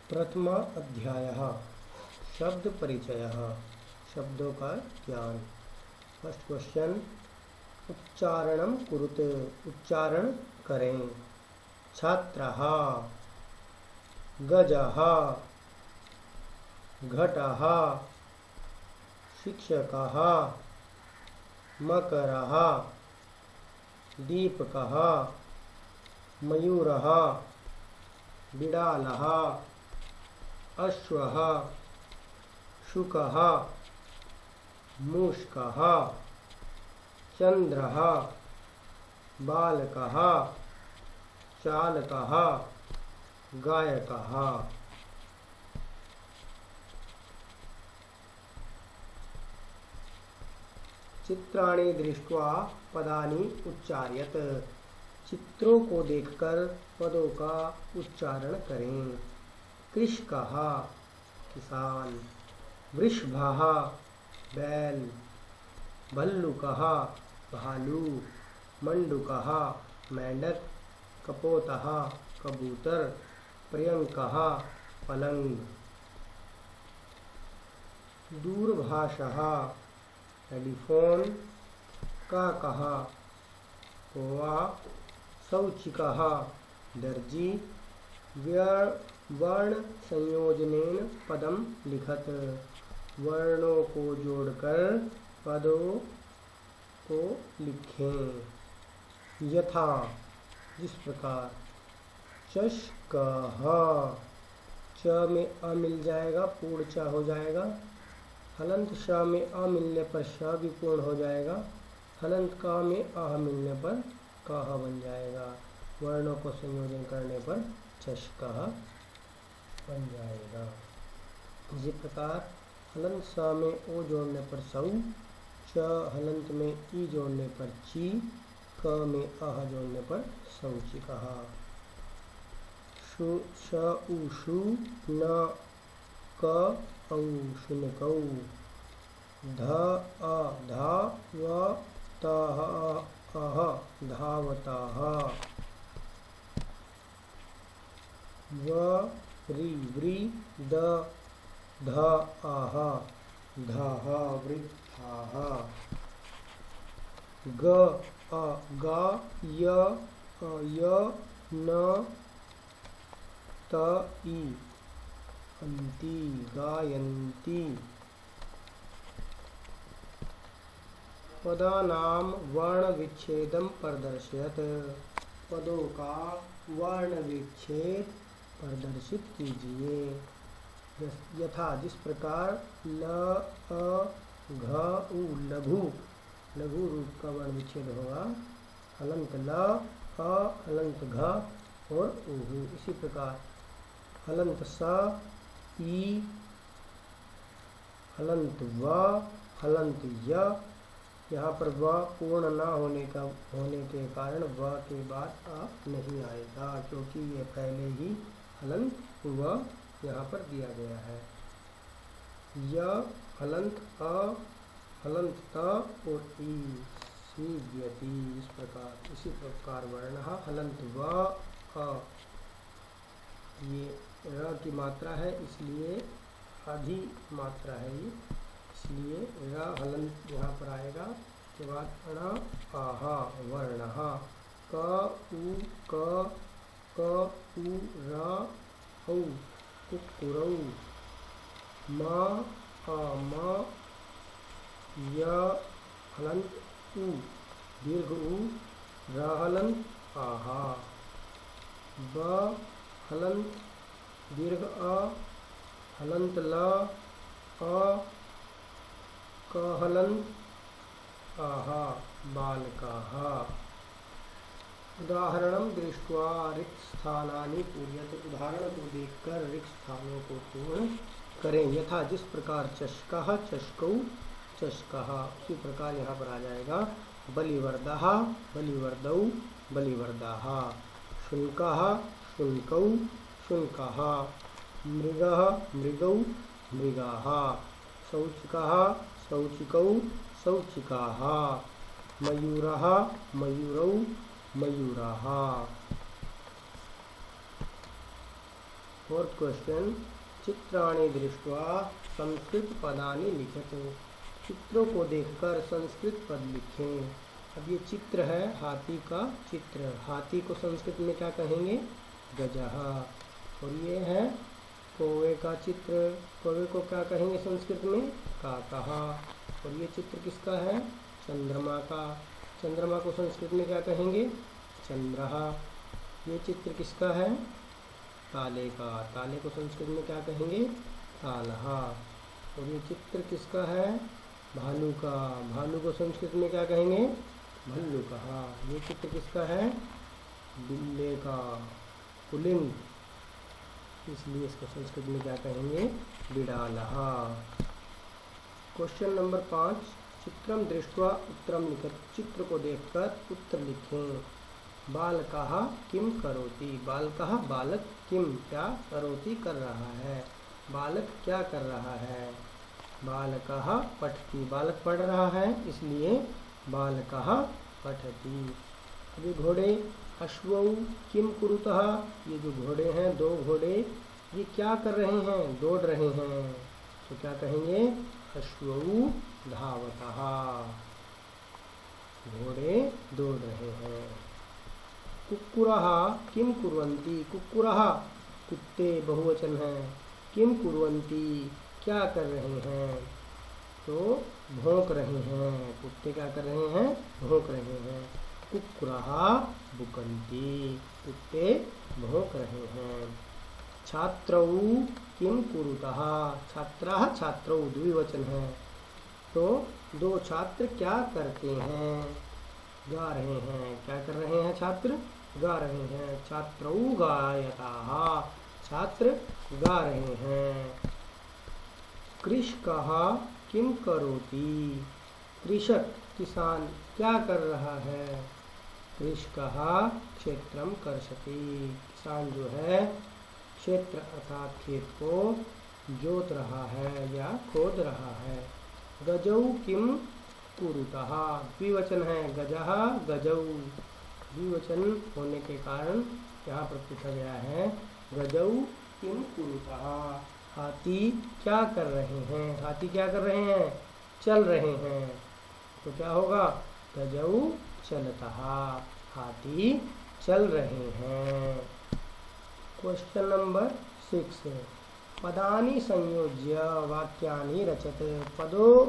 प्रथम अध्याय शब्द परिचय। शब्दों का ज्ञान। फर्स्ट क्वेश्चन, उच्चारणं कुरुत, उच्चारण करें। छात्रः, गजः, घटः, शिक्षकः, मकरः, दीपकः, मयूरः, बिडालः, अश्वः, शुकः, मूषकः, चंद्रः, बालकः, चालकः, गायकः। चित्राणि दृष्ट्वा पदानि उच्चार्यत, चित्रों को देखकर पदों का उच्चारण करें। कृषकः, किसान। वृषभः, बैल। भल्लुकः, भालू। मंडूकः, मेंढक। कपोतः, कबूतर। पर्यंकः, पलंग। दूरभाषः, टेलीफोन। काकः, कौवा। शौचिकः, दर्जी। वर्ण संयोजनेन पदम लिखत, वर्णों को जोड़कर पदों को लिखें। यथा, जिस प्रकार। चषकः, च में अ मिल जाएगा, पूर्ण च हो जाएगा। हलंत श में अ मिलने पर श भी पूर्ण हो जाएगा। हलंत क में अह मिलने पर कह बन जाएगा। वर्णों को संयोजन करने पर चषकः बन जाएगा। इसी प्रकार हलंत स में ओ जोड़ने पर सौ, च हलंत में ई जोड़ने पर ची, क में अह जोड़ने पर शौचिकः। श उ शु, न क औ शुनकौ। ध अ धा, व त अह धावतः। व रि व्री, द ध आह धः वृद्धाः। ग अ गा, य अ य, न त ई अन्ति गायन्ति। पदानां वर्ण विच्छेदं प्रदर्शयत, पदों का वर्ण विच्छेद प्रदर्शित कीजिए। यथा, जिस प्रकार। ल अ घ उ लघु, लघु रूप का वर्ण विच्छेद होगा। हलंत ल, अ हलंत घ और उहु। इसी प्रकार हलंत स, ई, हलंत व, हलंत य। यहाँ पर व पूर्ण न होने के कारण व के बाद आ नहीं आएगा, क्योंकि ये पहले ही हलंत व यहाँ पर दिया गया है। य, हलंत अ, हलंत त और ई, सीव्यति। इसी प्रकार वर्ण हलंत व अ, ये र की मात्रा है, इसलिए आधी मात्रा है ये, इसलिए र हलंत यहाँ पर आएगा। उसके बाद अण आह वर्णः। क उ क उ र औ कुक्कुरौ। म अ म, य हलंत उ, दीर्घ उ, र हलंत आह। ब हलंत दीर्घ अ, हलंत ल, अ, क हलंत आह बालकाः। उदाहरणं दृष्ट्वा रिक्त स्थानानि पूरयत, उदाहरण को देखकर रिक्त स्थानों को पूर्ण करें। यथा, जिस प्रकार। चषकः, चषकौ, चषकः। उसी प्रकार यहाँ पर आ जाएगा। बलिवर्दः, बलिवर्दौ, बलिवर्दाः। शुनकः, शुनकौ, शुनकाः। मृगः, मृगौ, मृगाः। शौचिकः, शौचिकौ, शौचिकाः। मयूरः, मयूरौ, मयूराः। फोर्थ क्वेश्चन, चित्राणि दृष्ट्वा संस्कृत पदानि लिखत। चित्रों को देखकर संस्कृत पद लिखें। अब ये चित्र है हाथी का चित्र, हाथी को संस्कृत में क्या कहेंगे? गजः। और ये है कौवे का चित्र, कौवे को क्या कहेंगे संस्कृत में? काकः। और ये चित्र किसका है? चंद्रमा का, चंद्रमा को संस्कृत में क्या कहेंगे? चंद्रः। ये चित्र किसका है? ताले का, ताले को संस्कृत में क्या कहेंगे? तालः। और ये चित्र किसका है? भालू का, भालू को संस्कृत में क्या कहेंगे? भल्लुकः। ये चित्र किसका है? बिल्ले का, पुल्लिंग, इसलिए इसको संस्कृत में क्या कहेंगे? बिडालः। क्वेश्चन नंबर 5, चित्रम दृष्ट्वा उत्तरम लिखत। चित्र को देखकर उत्तर लिखें। बालकः किम करोति। बालकः बालक, किम क्या, करोति कर रहा है, बालक क्या कर रहा है? बालकः पठति, बालक पढ़ रहा है, इसलिए बालकः पठति। अभी घोड़े, अश्वौ किम कुरुतः। ये जो घोड़े हैं, दो घोड़े, ये क्या कर रहे हैं? दौड़ रहे हैं, तो क्या कहेंगे? अश्वौ धावतः। घोड़े दौड़ रहे हैं। कुक्कुरः किम कुर्वन्ति। कुक्कुरः कुत्ते बहुवचन है, किम कुर्वन्ति क्या कर रहे हैं? तो भौंक रहे हैं, कुत्ते क्या कर रहे हैं? भौंक रहे हैं। कुक्कुरः भुकन्ति, कुत्ते भौंक रहे हैं। छात्रौ किम कुरुतः। छात्राः छात्रौ द्विवचन है, तो दो छात्र क्या करते हैं? गा रहे हैं। क्या कर रहे हैं? छात्र गा रहे हैं। छात्रौ गायताः, छात्र गा रहे हैं। कृषकः किम करोति। कृषक किसान क्या कर रहा है? कृषकः क्षेत्रम कर्षति, किसान जो है क्षेत्र अर्थात खेत को जोत रहा है या खोद रहा है। गजौ किम कुरुतः, द्विवचन है, गजः गजौ, द्विवचन होने के कारण यहाँ पर पूछा गया है गजौ किम कुरुतः, हाथी क्या कर रहे हैं? हाथी क्या कर रहे हैं? चल रहे हैं, तो क्या होगा? गजौ चलतः, हाथी चल रहे हैं। क्वेश्चन नंबर 6, पदानि संयोज्य वाक्यानि रचत। पदों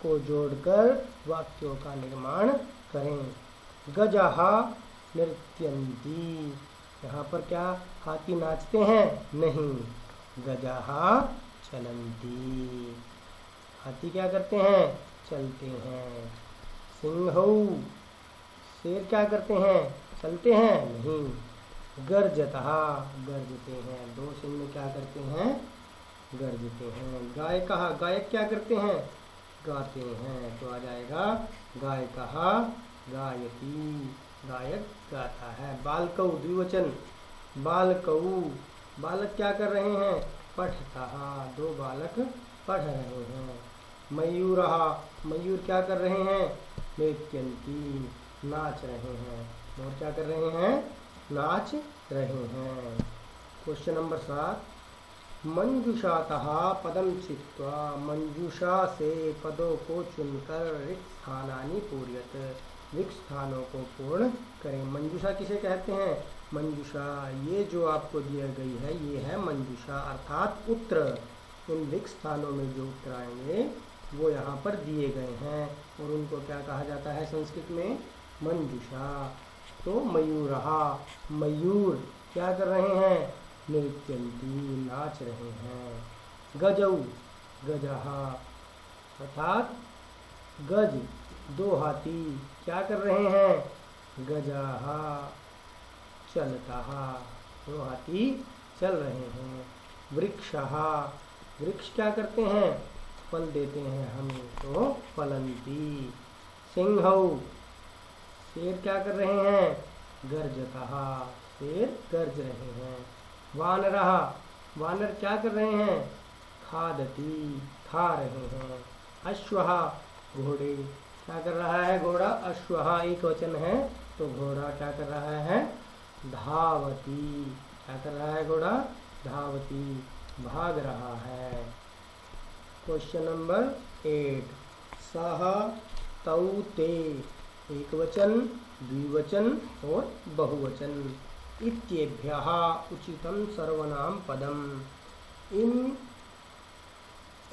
को जोड़कर वाक्यों का निर्माण करें। गजः नृत्यन्ति, यहाँ पर क्या हाथी नाचते हैं? नहीं, गजः चलन्ति, हाथी क्या करते हैं? चलते हैं। सिंहौ, शेर क्या करते हैं? चलते हैं? नहीं, गर्जतः गर्जते हैं, दो सिंह क्या करते हैं? गर्जते हैं। गायकः, गायक क्या करते हैं? गाते हैं, तो आ जाएगा गायकः गायति, गायक गाता है। बालकौ द्विवचन, बालकौ, बालक क्या कर रहे हैं? पठतः, दो बालक पढ़ रहे हैं। मयूरः, मयूर क्या कर रहे हैं? नृत्यन्ति, नाच रहे हैं। और क्या कर रहे हैं? नाच रहे हैं। क्वेश्चन नंबर 7, मंजूषातः पदम चित्वा। मंजूषा से पदों को चुनकर रिक्त स्थानानि पूर्यत, रिक्त स्थानों को पूर्ण करें। मंजूषा किसे कहते हैं? मंजूषा, ये जो आपको दिया गई है ये है मंजूषा, अर्थात उत्तर। इन रिक्त स्थानों में जो उत्तर आएंगे वो यहाँ पर दिए गए हैं और उनको क्या कहा जाता है संस्कृत में? मंजूषा। तो मयूरः, मयूर क्या कर रहे हैं? नृत्यन्ति, नाच रहे हैं। गजौ, गजः अर्थात गज, दो हाथी क्या कर रहे हैं? गजः चलतः, दो हाथी चल रहे हैं। वृक्षः, वृक्ष क्या करते हैं? फल देते हैं हमें, तो फलन्ति। सिंहौ, शेर क्या कर रहे हैं? गर्जतः, शेर गर्ज रहे हैं। वानरः, वानर क्या कर रहे हैं? खादति, खा रहे हैं। अश्वः, घोड़े क्या कर रहा है? घोड़ा, अश्वः एक वचन है, तो घोड़ा क्या कर रहा है? धावति, क्या कर रहा है? घोड़ा धावती, भाग रहा है। क्वेश्चन नंबर 8, सह तौ ते, एक वचन, द्विवचन और बहुवचन। इत्येभ्यः उचितं सर्वनाम पदम, इन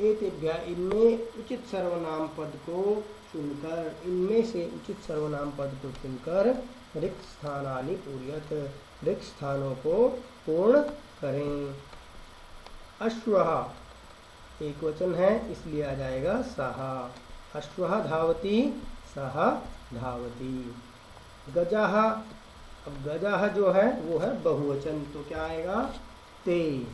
एतेभ्यः इनमें उचित सर्वनाम पद को चुनकर, इनमें से उचित सर्वनाम पद को चुनकर रिक्त स्थानानि पूर्यत, रिक्त स्थानों को पूर्ण करें। अश्वः एक वचन है इसलिए आ जाएगा सः, अश्वः धावति, सः धावति। गजः, अब गजः जो है वो है बहुवचन, तो क्या आएगा ते,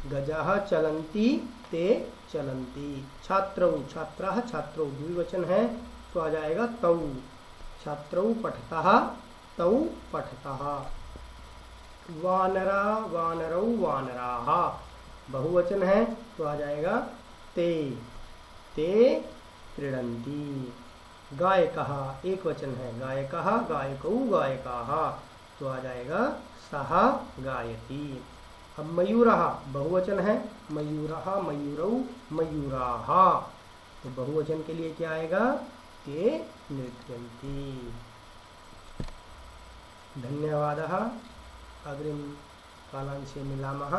गजः चलन्ति, ते चलन्ति। छात्रौ, छात्राः छात्रौ द्विवचन है तो आ जाएगा तौ, छात्रौ पठतः, तौ पठतः। वानरा, वानरौ वानराः बहुवचन है तो आ जाएगा ते, ते क्रीडन्ति। गायकः एक वचन है, गायकः गायकौ गायकाः तो आ जाएगा सः गायति। अब मयूरः बहुवचन है, मयूरः मयूरौ मयूराः, तो बहुवचन के लिए क्या आएगा ते नृत्यन्ति। धन्यवादः। अग्रिम कालांशे मिलामः।